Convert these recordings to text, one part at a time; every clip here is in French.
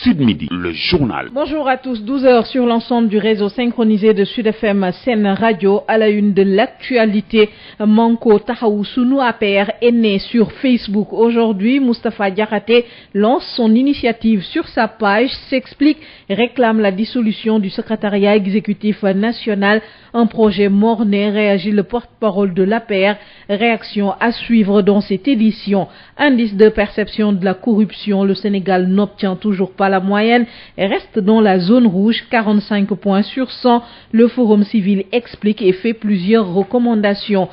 Sud Midi, le journal. Bonjour à tous, 12 heures sur l'ensemble du réseau synchronisé de Sud FM Sen Radio. À la une de l'actualité, Manko Tahaou Sunu APR est né sur Facebook. Aujourd'hui, Moustapha Diakhaté lance son initiative sur sa page, s'explique, réclame la dissolution du secrétariat exécutif national. Un projet mort-né, réagit le porte-parole de l'APR. Réaction à suivre dans cette édition. Indice de perception de la corruption, le Sénégal n'obtient toujours pas la moyenne et reste dans la zone rouge, 45 points sur 100. Le Forum civil explique et fait plusieurs recommandations.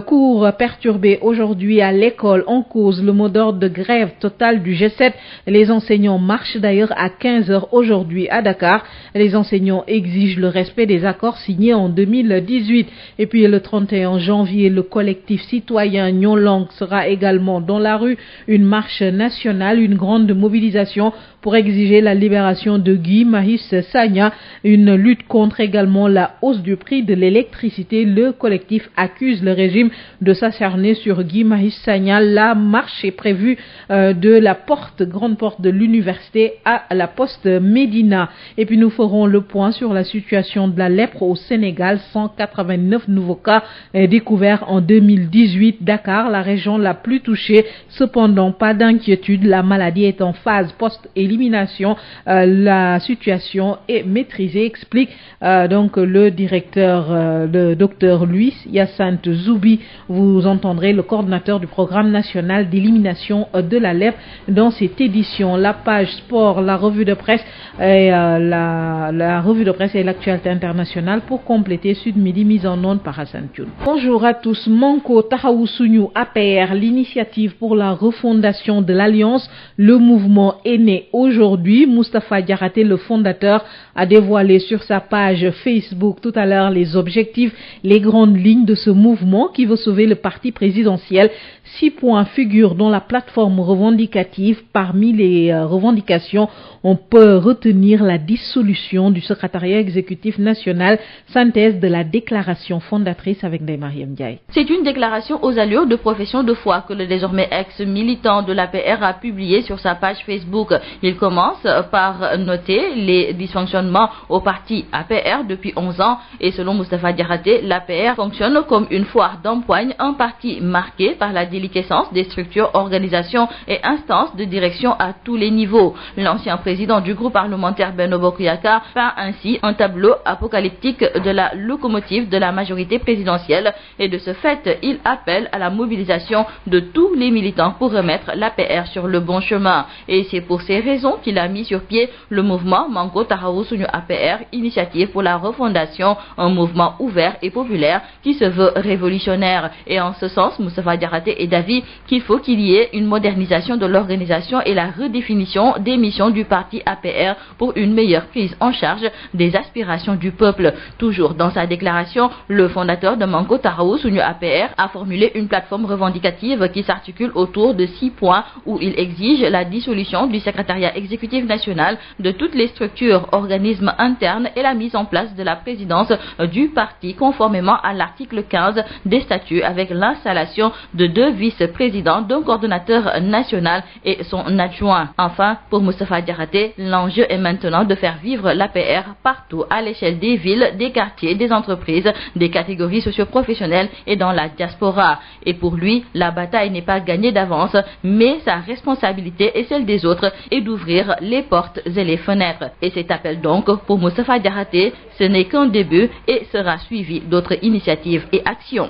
Cours perturbés aujourd'hui à l'école, en cause le mot d'ordre de grève totale du G7. Les enseignants marchent d'ailleurs à 15 heures aujourd'hui à Dakar. Les enseignants exigent le respect des accords signés en 2018. Et puis le 31 janvier, le collectif citoyen Nyonlang sera également dans la rue. Une marche nationale, une grande mobilisation pour exiger la libération de Guy Marius Sagna. Une lutte contre également la hausse du prix de l'électricité. Le collectif accuse le régime de s'acharner sur Guy Marius Sagna. La marche est prévue de la grande porte de l'université à la poste Médina. Et puis nous ferons le point sur la situation de la lèpre au Sénégal. 189 nouveaux cas découverts en 2018. Dakar, la région la plus touchée. Cependant, pas d'inquiétude. La maladie est en phase post-élimination. La situation est maîtrisée, explique donc le directeur, le docteur Louis Hyacinthe Zoubi. Vous entendrez le coordinateur du programme national d'élimination de la lèpre dans cette édition. La page sport, la revue de presse et la revue de presse et l'actualité internationale pour compléter Sud Midi, mise en onde par Hassan Thioune. Bonjour à tous. Manko Tahaou Sunu APR, l'initiative pour la refondation de l'Alliance. Le mouvement est né aujourd'hui. Moustapha Diakhaté, le fondateur, a dévoilé sur sa page Facebook tout à l'heure les objectifs, les grandes lignes de ce mouvement qui veut sauver le parti présidentiel. 6 points figurent dans la plateforme revendicative. Parmi les revendications, on peut retenir la dissolution du secrétariat exécutif national, synthèse de la déclaration fondatrice avec Ndeye Mariam Ndiaye. C'est une déclaration aux allures de profession de foi que le désormais ex-militant de l'APR a publié sur sa page Facebook. Il commence par noter les dysfonctionnements au parti APR depuis 11 ans et selon Moustapha Diakhaté, l'APR fonctionne comme une foire d'empoigne, un parti marqué par la déliquescence des structures, organisations et instances de direction à tous les niveaux. L'ancien président du groupe parlementaire Benno Bokk Yakaar peint ainsi un tableau apocalyptique de la locomotive de la majorité présidentielle et de ce fait, il appelle à la mobilisation de tous les militants pour remettre l'APR sur le bon chemin. Et c'est pour ces raisons qu'il a mis sur pied le mouvement Manko Tahaou Sunu APR, initiative pour la refondation, un mouvement ouvert et populaire qui se veut révolutionnaire. Et en ce sens, Moustapha Diakhaté est d'avis qu'il faut qu'il y ait une modernisation de l'organisation et la redéfinition des missions du parti APR pour une meilleure prise en charge des aspirations du peuple. Toujours dans sa déclaration, le fondateur de Manko Tahaou Sunu APR a formulé une plateforme revendicative qui s'articule autour de 6 points où il exige la dissolution du secrétariat exécutif national, de toutes les structures, organismes internes et la mise en place de la présidence du parti conformément à l'article 15 des statuts avec l'installation de 2 vice-présidents, d'un coordonnateur national et son adjoint. Enfin, pour Moustapha Diakhaté, l'enjeu est maintenant de faire vivre l'APR partout à l'échelle des villes, des quartiers, des entreprises, des catégories socio-professionnelles et dans la diaspora. Et pour lui, la bataille n'est pas gagnée d'avance, mais sa responsabilité et celle des autres est d'ouvrir les portes et les fenêtres. Et cet appel donc pour Moustapha Diakhaté, ce n'est qu'un début et sera suivi d'autres initiatives et actions.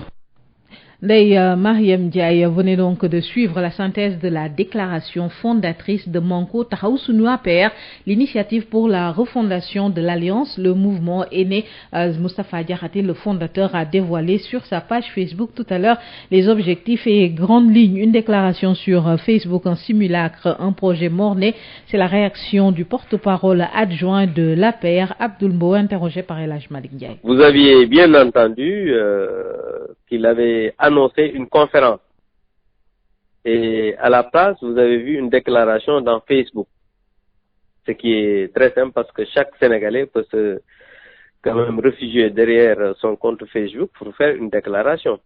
Ndeye Mariam Ndiaye venait donc de suivre la synthèse de la déclaration fondatrice de Manko Tahaou Sunu APR, l'initiative pour la refondation de l'Alliance. Le mouvement est né. Moustapha Diakhaté, le fondateur, a dévoilé sur sa page Facebook tout à l'heure les objectifs et grandes lignes. Une déclaration sur Facebook, un simulacre, un projet mort-né. C'est la réaction du porte-parole adjoint de l'APR, Abdoul Mbow, interrogé par El Hadj Malick Ndiaye. Vous aviez bien entendu qu'il avait annoncé une conférence. Et à la place, vous avez vu une déclaration dans Facebook. Ce qui est très simple parce que chaque Sénégalais peut se quand même réfugier derrière son compte Facebook pour faire une déclaration.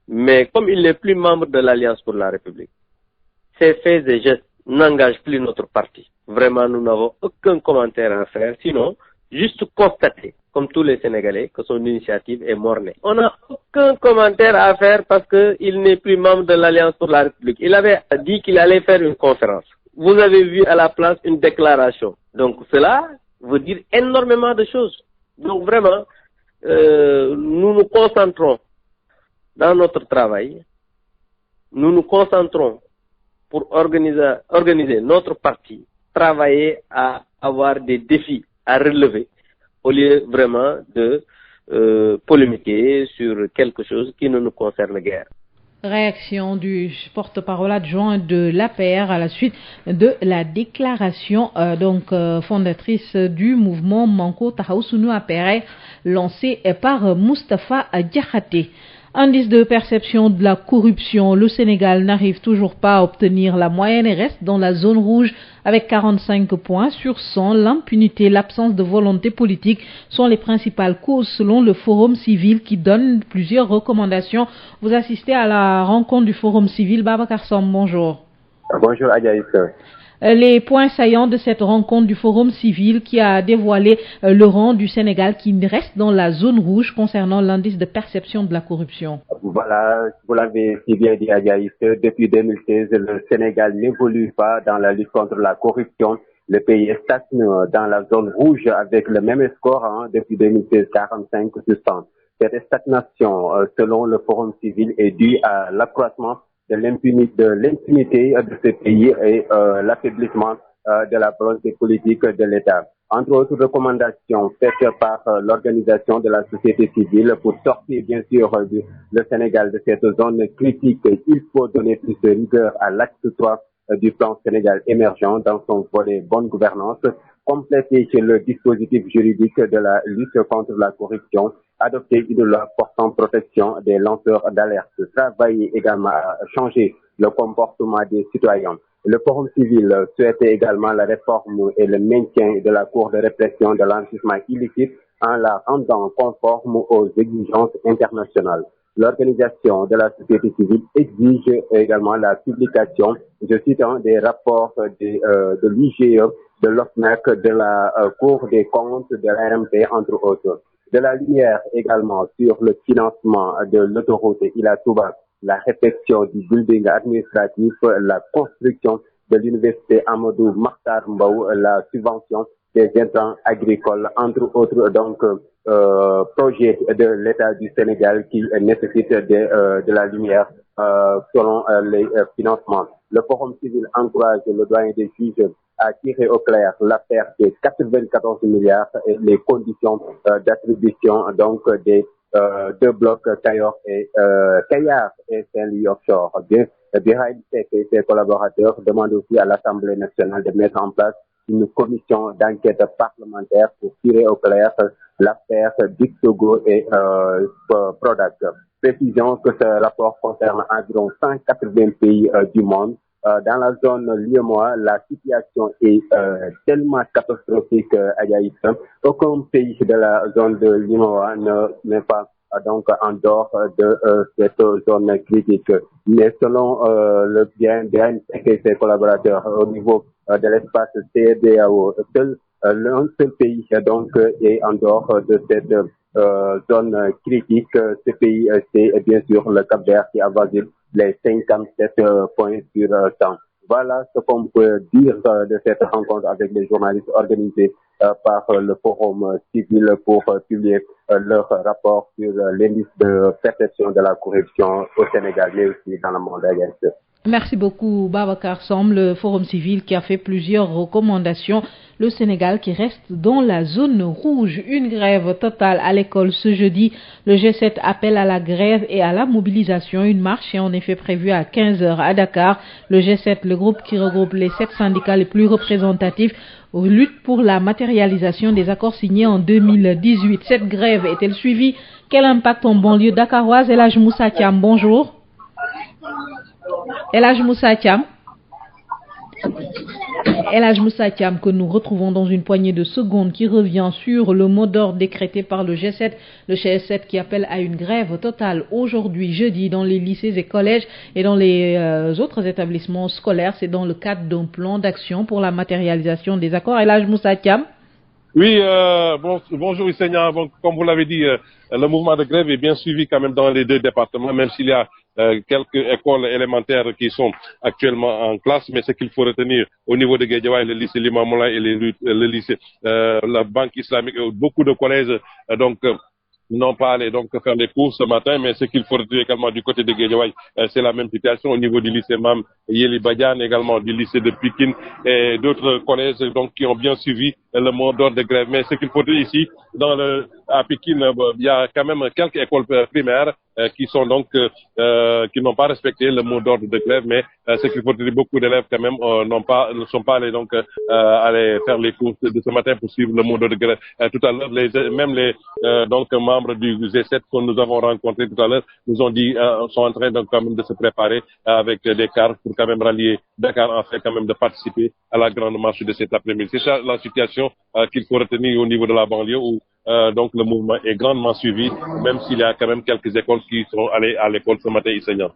Mais comme il n'est plus membre de l'Alliance pour la République, ces faits et gestes n'engage plus notre parti. Vraiment, nous n'avons aucun commentaire à faire, sinon juste constater, comme tous les Sénégalais, que son initiative est mornée. On n'a aucun commentaire à faire parce qu'il n'est plus membre de l'Alliance pour la République. Il avait dit qu'il allait faire une conférence. Vous avez vu à la place une déclaration. Donc cela veut dire énormément de choses. Donc vraiment, nous nous concentrons dans notre travail. Nous nous concentrons pour organiser notre parti, travailler à avoir des défis à relever au lieu vraiment de polémiquer sur quelque chose qui ne nous concerne guère. Réaction du porte-parole adjoint de l'APR à la suite de la déclaration fondatrice du mouvement Manko Taxawu Sunu APR lancée par Moustapha Diakhaté. Indice de perception de la corruption, le Sénégal n'arrive toujours pas à obtenir la moyenne et reste dans la zone rouge avec 45 points sur 100. L'impunité, l'absence de volonté politique sont les principales causes selon le Forum civil qui donne plusieurs recommandations. Vous assistez à la rencontre du Forum civil. Babacar Samb, bonjour. Bonjour Adjaïs. Les points saillants de cette rencontre du Forum civil qui a dévoilé le rang du Sénégal qui reste dans la zone rouge concernant l'indice de perception de la corruption. Voilà, vous l'avez si bien dit Adjaïs, depuis 2016, le Sénégal n'évolue pas dans la lutte contre la corruption. Le pays stagne dans la zone rouge avec le même score depuis 2016, 45 sur 100. Cette stagnation, selon le Forum civil, est due à l'accroissement de l'impunité de ce pays et l'affaiblissement de la volonté politique de l'État. Entre autres recommandations faites par l'organisation de la société civile pour sortir bien sûr le Sénégal de cette zone critique, il faut donner plus de rigueur à l'acte 3 du plan Sénégal émergent dans son volet bonne gouvernance, compléter le dispositif juridique de la lutte contre la corruption, adopter une loi portant protection des lanceurs d'alerte, travailler également à changer le comportement des citoyens. Le Forum civil souhaite également la réforme et le maintien de la Cour de répression de l'enrichissement illicite en la rendant conforme aux exigences internationales. L'organisation de la société civile exige également la publication, je cite, des rapports de l'IGE, de l'OFNAC, de la Cour des comptes, de l'ARMP, entre autres. De la lumière également sur le financement de l'autoroute Ila Touba, la réfection du building administratif, la construction de l'université Amadou Mahtar Mbow, la subvention des intrants agricoles, entre autres projets de l'État du Sénégal qui nécessitent de la lumière selon les financements. Le Forum civil encourage le doyen des juges à tirer au clair l'affaire des 94 milliards et les conditions d'attribution des deux blocs Kayar et Saint-Louis offshore. Birahim Seck et ses collaborateurs demandent aussi à l'Assemblée nationale de mettre en place une commission d'enquête parlementaire pour tirer au clair l'affaire Dixogo et Prodac. Précision que ce rapport concerne environ 180 pays du monde. Dans la zone Lyon-Moi, la situation est tellement catastrophique à Yaïs. Aucun pays de la zone de Lyon-Moi n'est pas donc en dehors de cette zone critique. Mais selon le bien et ses collaborateurs au niveau de l'espace CEDEAO, l'un seul pays donc est en dehors de cette zone critique. Ce pays, c'est bien sûr le Cap-Vert qui avoisine les 57 points sur 100. Voilà ce qu'on peut dire de cette rencontre avec les journalistes organisés par le Forum civil pour publier leur rapport sur l'indice de perception de la corruption au Sénégal, mais aussi dans le monde entier. Merci beaucoup Babacar Samb, le Forum civil qui a fait plusieurs recommandations. Le Sénégal qui reste dans la zone rouge. Une grève totale à l'école ce jeudi. Le G7 appelle à la grève et à la mobilisation. Une marche est en effet prévue à 15h à Dakar. Le G7, le groupe qui regroupe les 7 syndicats les plus représentatifs, lutte pour la matérialisation des accords signés en 2018. Cette grève est-elle suivie? Quel impact en banlieue dakaroise? El Hadj Moussa Thiam, bonjour. El Hadj Moussa Thiam. El Hadj Moussa Thiam, que nous retrouvons dans une poignée de secondes, qui revient sur le mot d'ordre décrété par le G7, le G7 qui appelle à une grève totale aujourd'hui, jeudi, dans les lycées et collèges et dans les autres établissements scolaires. C'est dans le cadre d'un plan d'action pour la matérialisation des accords. El Hadj Moussa Thiam. Oui, bonjour Issegna. Bon, comme vous l'avez dit, le mouvement de grève est bien suivi quand même dans les deux départements, même s'il y a quelques écoles élémentaires qui sont actuellement en classe, mais ce qu'il faut retenir au niveau de Guédiawaye, le lycée Limamoulaye et le lycée, la Banque islamique, beaucoup de collèges, n'ont pas allé donc faire les cours ce matin, mais ce qu'il faut retenir également du côté de Guédiawaye, c'est la même situation au niveau du lycée Mam Yeli Badiane, également du lycée de Pikine et d'autres collèges donc qui ont bien suivi le mot d'ordre de grève. Mais ce qu'il faut dire ici, à Pikine, il y a quand même quelques écoles primaires qui sont donc qui n'ont pas respecté le mot d'ordre de grève, mais ce qu'il faut dire, beaucoup d'élèves quand même ne sont pas allés donc aller faire les cours de ce matin pour suivre le mot d'ordre de grève. Tout à l'heure, les membres du G7 que nous avons rencontrés tout à l'heure nous ont dit sont en train donc quand même de se préparer avec des cars pour quand même rallier Dakar, en fait quand même de participer à la grande marche de cet après-midi. C'est ça la situation qu'il faut retenir au niveau de la banlieue où donc le mouvement est grandement suivi, même s'il y a quand même quelques écoles qui sont allées à l'école ce matin enseignants.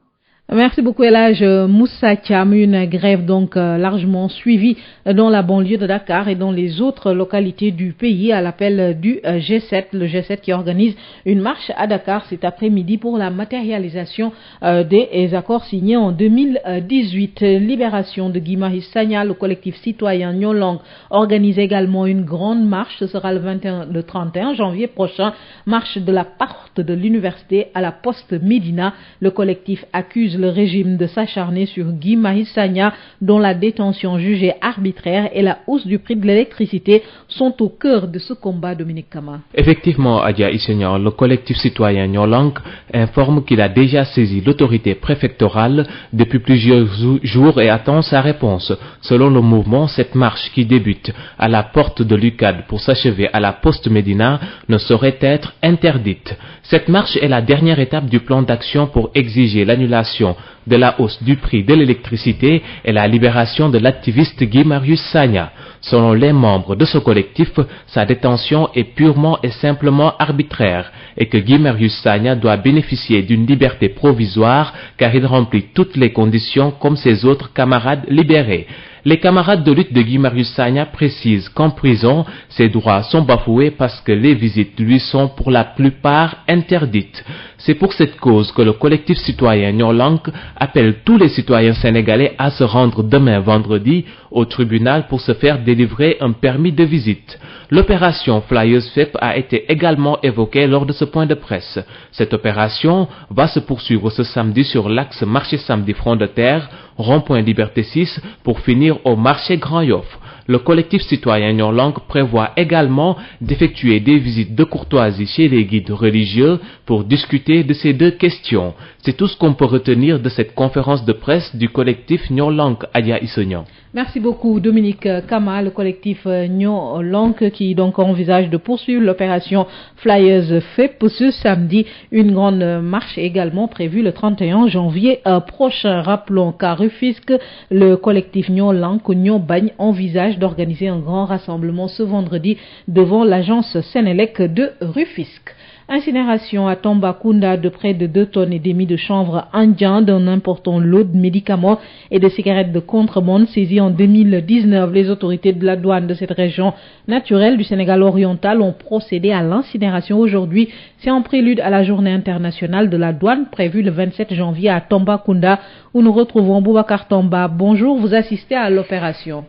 Merci beaucoup El Hadj Moussa Thiam. Une grève donc largement suivie dans la banlieue de Dakar et dans les autres localités du pays à l'appel du G7, le G7 qui organise une marche à Dakar cet après-midi pour la matérialisation des accords signés en 2018. Libération de Guy Marius Sagna, le collectif citoyen Nyolang organise également une grande marche. Ce sera le 31 janvier prochain. Marche de la porte de l'université à la poste Médina. Le collectif accuse le régime de s'acharner sur Guy Marius Sagna, dont la détention jugée arbitraire et la hausse du prix de l'électricité sont au cœur de ce combat, Dominique Kama. Effectivement, Adja Issegna, le collectif citoyen Nyolang informe qu'il a déjà saisi l'autorité préfectorale depuis plusieurs jours et attend sa réponse. Selon le mouvement, cette marche qui débute à la porte de l'UCAD pour s'achever à la poste Médina ne saurait être interdite. Cette marche est la dernière étape du plan d'action pour exiger l'annulation de la hausse du prix de l'électricité et la libération de l'activiste Guy Marius Sagna. Selon les membres de ce collectif, sa détention est purement et simplement arbitraire et que Guy Marius Sagna doit bénéficier d'une liberté provisoire car il remplit toutes les conditions comme ses autres camarades libérés. Les camarades de lutte de Guy Marius Sagna précisent qu'en prison, ses droits sont bafoués parce que les visites lui sont pour la plupart interdites. C'est pour cette cause que le collectif citoyen Nyolang appelle tous les citoyens sénégalais à se rendre demain vendredi au tribunal pour se faire délivrer un permis de visite. L'opération Flyers FEP a été également évoquée lors de ce point de presse. Cette opération va se poursuivre ce samedi sur l'axe marché samedi front de terre, rond-point Liberté 6 pour finir au marché Grand Yoff. Le collectif citoyen Nyolang prévoit également d'effectuer des visites de courtoisie chez les guides religieux pour discuter de ces deux questions. C'est tout ce qu'on peut retenir de cette conférence de presse du collectif Nyolang, Adja Issegna. Merci beaucoup Dominique Kama. Le collectif Nyolang qui donc envisage de poursuivre l'opération Flyers FEP ce samedi. Une grande marche également prévue le 31 janvier prochain. Rappelons qu'à Rufisque, le collectif Nyolang Nyobagne envisage d'organiser un grand rassemblement ce vendredi devant l'agence Sénélec de Rufisque. Incinération à Tambacounda de près de 2,5 tonnes de chanvre indien, d'un important lot de médicaments et de cigarettes de contrebande saisies en 2019. Les autorités de la douane de cette région naturelle du Sénégal oriental ont procédé à l'incinération aujourd'hui. C'est en prélude à la journée internationale de la douane prévue le 27 janvier à Tambacounda où nous retrouvons Boubacar Tamba. Bonjour, vous assistez à l'opération.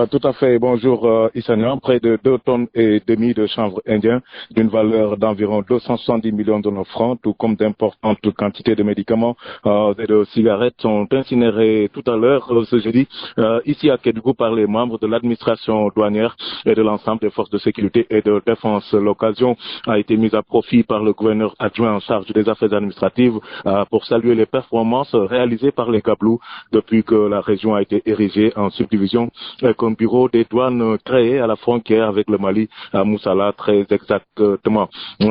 Tout à fait. Bonjour Issegna. Près de 2,5 tonnes de chanvre indien d'une valeur d'environ 270 millions de francs, tout comme d'importantes quantités de médicaments et de cigarettes sont incinérés tout à l'heure ce jeudi ici à Kédougou par les membres de l'administration douanière et de l'ensemble des forces de sécurité et de défense. L'occasion a été mise à profit par le gouverneur adjoint en charge des affaires administratives pour saluer les performances réalisées par les Gablous depuis que la région a été érigée en subdivision un bureau des douanes créé à la frontière avec le Mali à Moussala, très exactement.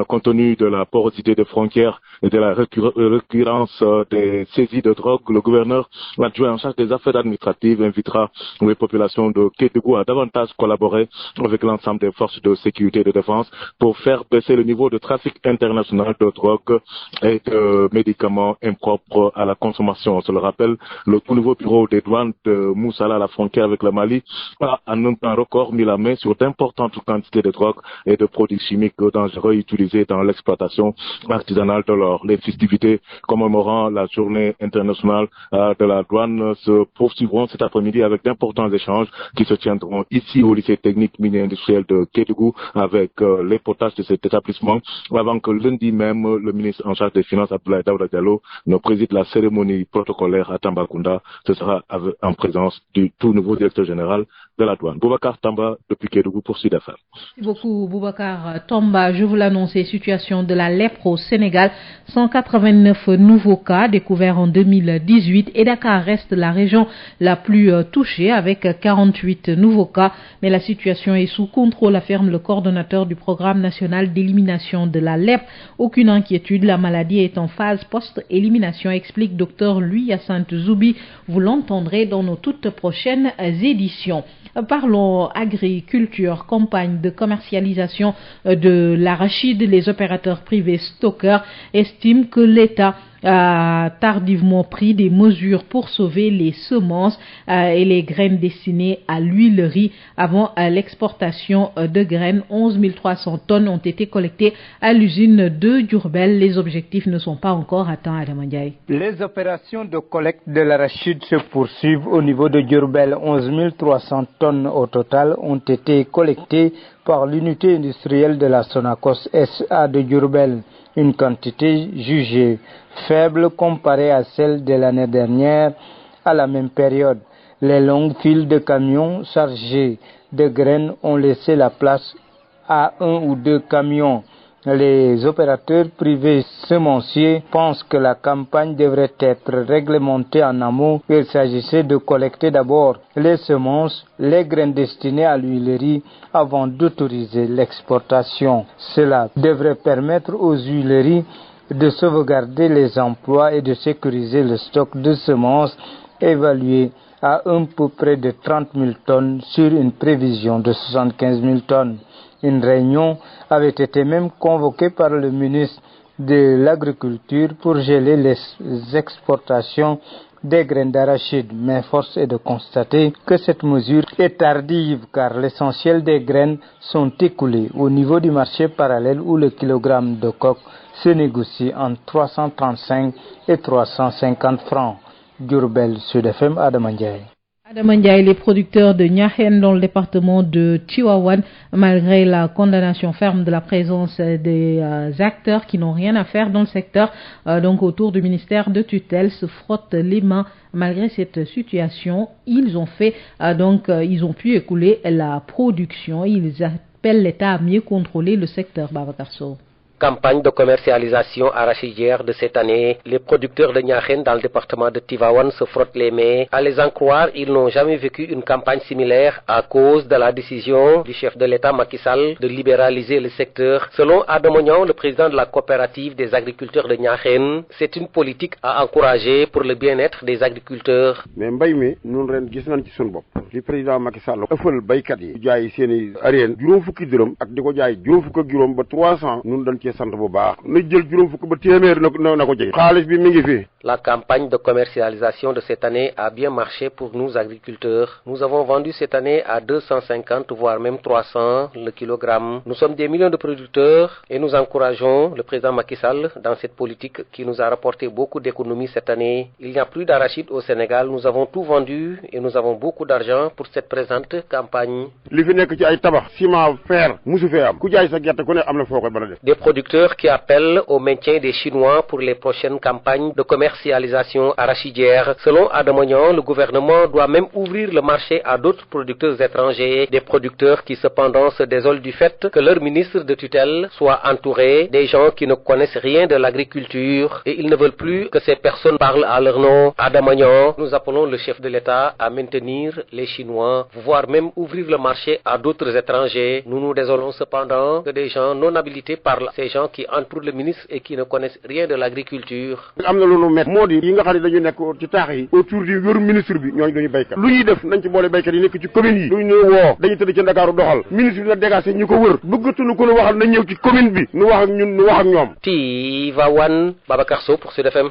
Compte tenu de la porosité des frontières et de la récurrence des saisies de drogue, le gouverneur adjoint en charge des affaires administratives invitera les populations de Kédougou à davantage collaborer avec l'ensemble des forces de sécurité et de défense pour faire baisser le niveau de trafic international de drogue et de médicaments impropres à la consommation. On se le rappelle, le tout nouveau bureau des douanes de Moussala à la frontière avec le Mali a en un temps record mis la main sur d'importantes quantités de drogue et de produits chimiques dangereux utilisés dans l'exploitation artisanale de l'or. Les festivités commémorant la journée internationale de la douane se poursuivront cet après-midi avec d'importants échanges qui se tiendront ici au lycée technique minier industriel de Kédougou avec les potages de cet établissement avant que lundi même le ministre en charge des Finances Abdoulaye Daouda Diallo ne préside la cérémonie protocolaire à Tambacounda. Ce sera en présence du tout nouveau directeur général de la douane. Boubacar Tamba depuis Kédougou pour Sud FM. Merci beaucoup Boubacar Tamba. Je vous l'annonçais, situation de la lèpre au Sénégal. 189 nouveaux cas découverts en 2018 et Dakar reste la région la plus touchée avec 48 nouveaux cas. Mais la situation est sous contrôle, affirme le coordonnateur du programme national d'élimination de la lèpre. Aucune inquiétude, la maladie est en phase post-élimination, explique Dr Louis Hyacinthe Zoubi. Vous l'entendrez dans nos toutes prochaines éditions. Parlons agriculture, campagne de commercialisation de l'arachide. Les opérateurs privés stockeurs estiment que l'État a tardivement pris des mesures pour sauver les semences et les graines destinées à l'huilerie avant l'exportation de graines. 11 300 tonnes ont été collectées à l'usine de Diourbel. Les objectifs ne sont pas encore atteints à Damandiaï. Les opérations de collecte de l'arachide se poursuivent au niveau de Diourbel. 11 300 tonnes au total ont été collectées par l'unité industrielle de la Sonacos SA de Diourbel. Une quantité jugée faible comparée à celle de l'année dernière à la même période. Les longues files de camions chargés de graines ont laissé la place à 1 ou 2 camions. Les opérateurs privés semenciers pensent que la campagne devrait être réglementée en amont. Il s'agissait de collecter d'abord les semences, les graines destinées à l'huilerie avant d'autoriser l'exportation. Cela devrait permettre aux huileries de sauvegarder les emplois et de sécuriser le stock de semences évalué à un peu près de 30 000 tonnes sur une prévision de 75 000 tonnes. Une réunion avait été même convoquée par le ministre de l'Agriculture pour geler les exportations des graines d'arachide. Mais force est de constater que cette mesure est tardive car l'essentiel des graines sont écoulées au niveau du marché parallèle où le kilogramme de coque se négocie entre 335 et 350 francs. Diourbel, Sud FM, Adamandiaï. Adamandiaï, les producteurs de Niakhène dans le département de Tivaouane, malgré la condamnation ferme de la présence des acteurs qui n'ont rien à faire dans le secteur, donc autour du ministère de tutelle, se frottent les mains. Malgré cette situation, ils ont pu écouler la production. Ils appellent l'État à mieux contrôler le secteur. Babacar Sow. Campagne de commercialisation arachidière de cette année, les producteurs de Niakhène dans le département de Tivaouane se frottent les mains. À les en croire, ils n'ont jamais vécu une campagne similaire à cause de la décision du chef de l'État Macky Sall de libéraliser le secteur. Selon Adam Ognon, le président de la coopérative des agriculteurs de Niakhène, c'est une politique à encourager pour le bien-être des agriculteurs. Mais mbay mi ñun ren gis nañ ci sun bopp li président Macky Sall ëffal baykat yi jaay seeni areen juróom fukki dërëm ak di ko jaay juróom fukk ak juróom ba 300 ñun dañ ci sant bu baax na jël juróom fukk ba téeméer na ko jege xaalis bi mi ngi fi. La campagne de commercialisation de cette année a bien marché pour nous agriculteurs. Nous avons vendu cette année à 250 voire même 300 le kilogramme. Nous sommes des millions de producteurs et nous encourageons le président Macky Sall dans cette politique qui nous a rapporté beaucoup d'économies cette année. Il n'y a plus d'arachide au Sénégal. Nous avons tout vendu et nous avons beaucoup d'argent pour cette présente campagne. Li fi nekk ci ay tabax ciment fer musu fee am ku jaay sa gerte ku ne am na foo koy mën a def. Des producteurs producteurs qui appellent au maintien des Chinois pour les prochaines campagnes de commercialisation arachidière. Selon Adamagnan, le gouvernement doit même ouvrir le marché à d'autres producteurs étrangers, des producteurs qui cependant se désolent du fait que leur ministre de tutelle soit entouré des gens qui ne connaissent rien de l'agriculture et ils ne veulent plus que ces personnes parlent à leur nom. Adamagnan, nous appelons le chef de l'État à maintenir les Chinois, voire même ouvrir le marché à d'autres étrangers. Nous nous désolons cependant que des gens non habilités parlent, ces gens qui entourent le ministre et qui ne connaissent rien de l'agriculture. am na lu nu met moo di yi nga xam ne dañu nekk ci taax yi autour du yor ministre bi ñooñu dañu béykat lu ñuy def nañ ci boole béykat yi nekk ci commune yi lu ñu woo dañu tëdd ci Ndakaaru doxal ministre bi na dégagé ñu ko wër bëggatuñu ko nu waxal na ñëw ci commune bi nu wax ak ñun nu wax ak ñoom. Tivaouane, Babacar Sow pour Sud FM.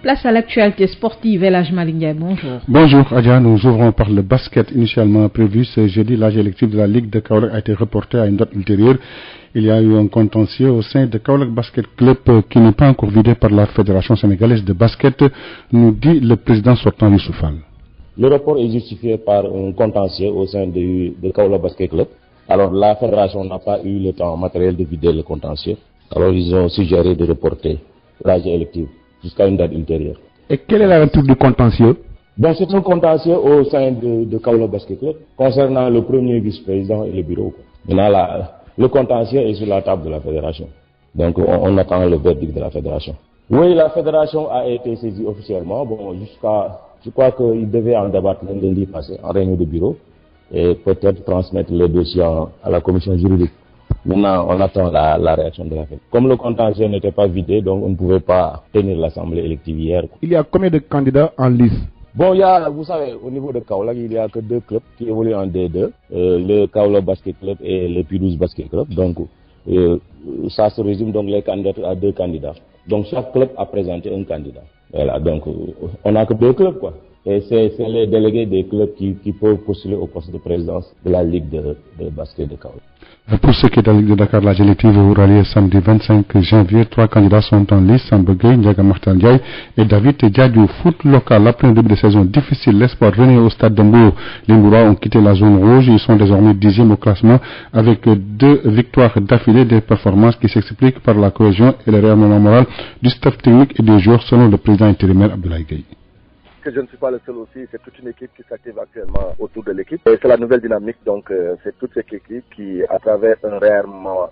Place à l'actualité sportive. El Hadj Malick Ndiaye, bonjour. Bonjour Adja, nous ouvrons par le basket initialement prévu ce jeudi. L'âge électif de la Ligue de Kaolack a été reporté à une date ultérieure. Il y a eu un contentieux au sein de Kaolack Basket Club qui n'est pas encore vidé par la Fédération sénégalaise de basket, nous dit le président sortant Youssouf Fall. Le report est justifié par un contentieux au sein de Kaolack Basket Club. Alors la fédération n'a pas eu le temps matériel de vider le contentieux. Alors ils ont suggéré de reporter l'âge électif jusqu'à une date ultérieure. Et quelle est la nature du contentieux? Donc c'est un contentieux au sein de Kaolack Basket Club concernant le premier vice-président et le bureau. Maintenant le contentieux est sur la table de la fédération. Donc on attend le verdict de la fédération. Oui, la fédération a été saisie officiellement. Bon, je crois qu'il devait en débattre lundi passé en réunion de bureau et peut-être transmettre le dossier à la commission juridique. Maintenant, on attend la réaction de la Fédération. Comme le contentieux n'était pas vidé, donc on ne pouvait pas tenir l'assemblée élective hier. Il y a combien de candidats en lice? Bon, vous savez, au niveau de Kaolack, il n'y a que 2 clubs qui évoluent en D2, le Kaolack Basket Club et le P12 Basket Club. Donc, ça se résume donc les candidatures à 2 candidats. Donc, chaque club a présenté un candidat. Voilà, donc on n'a que 2 clubs, quoi. Et c'est les délégués des clubs qui peuvent postuler au poste de présidence de la Ligue de basket de Kaolack. Pour ce qui est de la Ligue de Dakar, la élective au rallier samedi 25 janvier, 3 candidats sont en lice, Samba Gueye, Ndiaga Martin Ndiaye et David Diadio. Foot local, après un début de saison difficile, l'espoir rené au stade de Mbour. Les Mbourois ont quitté la zone rouge, ils sont désormais 10e au classement avec 2 victoires d'affilée, des performances qui s'expliquent par la cohésion et le réarmement moral du staff technique et des joueurs selon le président intérimaire Abdoulaye Gueye. Que je ne suis pas le seul aussi, c'est toute une équipe qui s'active actuellement autour de l'équipe. C'est la nouvelle dynamique, donc c'est toute cette équipe qui, à travers un réarmement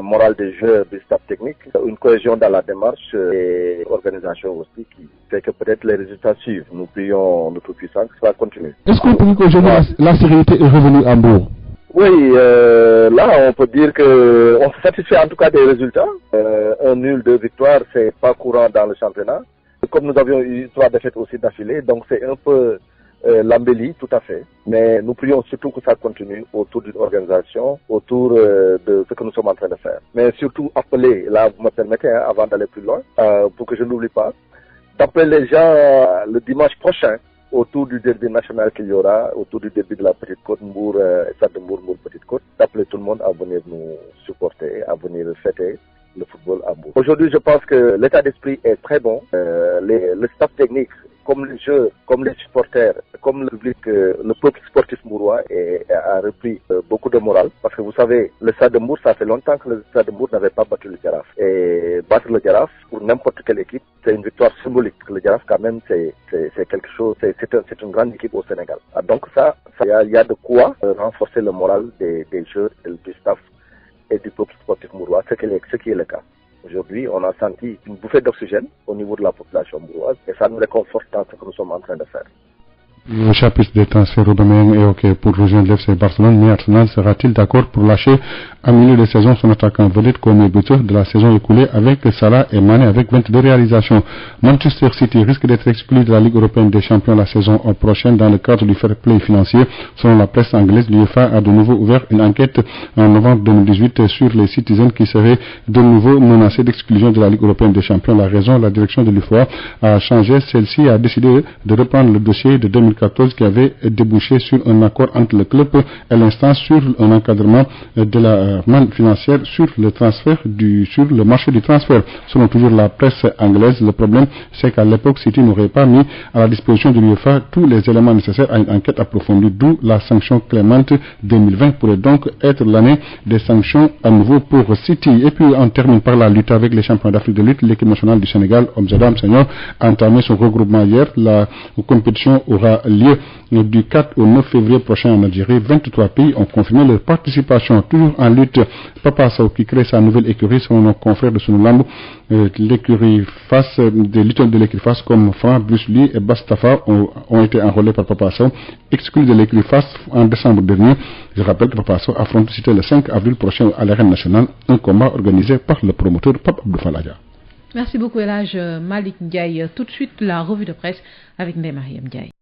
moral des joueurs, du staff technique, une cohésion dans la démarche et organisation aussi qui fait que peut-être les résultats suivent. Nous prions notre puissance que ça continue. Est-ce qu'on peut dire qu'aujourd'hui la sérénité est revenue à Mbour? Oui, là on peut dire que on se satisfait en tout cas des résultats. Un nul, 2 victoires, c'est pas courant dans le championnat. Comme nous avions eu 3 défaites aussi d'affilée, donc c'est un peu l'embellie, tout à fait. Mais nous prions surtout que ça continue autour d'une organisation, autour de ce que nous sommes en train de faire. Mais surtout appeler, là vous me permettez, avant d'aller plus loin, pour que je n'oublie pas, d'appeler les gens le dimanche prochain autour du derby national qu'il y aura, autour du derby de la Petite Côte, Mbour, Stade de Mbour, Petite Côte, d'appeler tout le monde à venir nous supporter, à venir fêter le football à Mbour. Aujourd'hui, je pense que l'état d'esprit est très bon. Le staff technique, comme les joueurs, comme les supporters, comme le public, le peuple sportif mbourois a repris beaucoup de morale. Parce que vous savez, le Stade de Mbour, ça fait longtemps que le Stade de Mbour n'avait pas battu le Jaraaf. Et battre le Jaraaf, pour n'importe quelle équipe, c'est une victoire symbolique. Le Jaraaf, quand même, c'est quelque chose, c'est une grande équipe au Sénégal. Donc ça, il y a de quoi renforcer le moral des joueurs et du staff et du peuple sportif mbourois, ce qui est le cas. Aujourd'hui, on a senti une bouffée d'oxygène au niveau de la population mbouroise et ça nous réconforte dans ce que nous sommes en train de faire. Le chapitre des transferts Aubameyang est OK pour rejoindre l'FC Barcelone, mais Arsenal sera-t-il d'accord pour lâcher à milieu de saison son attaquant vedette comme buteur de la saison écoulée avec Salah et Mané avec 22 réalisations? Manchester City risque d'être exclu de la Ligue européenne des champions la saison prochaine dans le cadre du fair play financier. Selon la presse anglaise, l'UEFA a de nouveau ouvert une enquête en novembre 2018 sur les Citizens qui seraient de nouveau menacés d'exclusion de la Ligue européenne des champions. La raison, la direction de l'UEFA a changé. Celle-ci a décidé de reprendre le dossier de 2014 2014 qui avait débouché sur un accord entre le club et l'instance sur un encadrement de la manne financière sur le marché du transfert. Selon toujours la presse anglaise, le problème c'est qu'à l'époque City n'aurait pas mis à la disposition de l'UEFA tous les éléments nécessaires à une enquête approfondie, d'où la sanction clémente. 2020 pourrait donc être l'année des sanctions à nouveau pour City. Et puis on termine par la lutte avec les champions d'Afrique de lutte. L'équipe nationale du Sénégal, hommes et dames seniors, a entamé son regroupement hier. La compétition aura lieu du 4 au 9 février prochain en Algérie. 23 pays ont confirmé leur participation. Toujours en lutte, Papa Sow qui crée sa nouvelle écurie selon nos confrères de Sunulamb. L'écurie face, des lutteurs de l'écurie face comme Franck, Bruce Lee et Bastafa ont été enrôlés par Papa Sow, exclus de l'écurie face en décembre dernier. Je rappelle que Papa Sow affronte Cité le 5 avril prochain à l'Arène nationale, un combat organisé par le promoteur Pape Abdou Faladia. Merci beaucoup El Hadj Malick Ndiaye. Tout de suite la revue de presse avec Ndeye Mariam Ndiaye.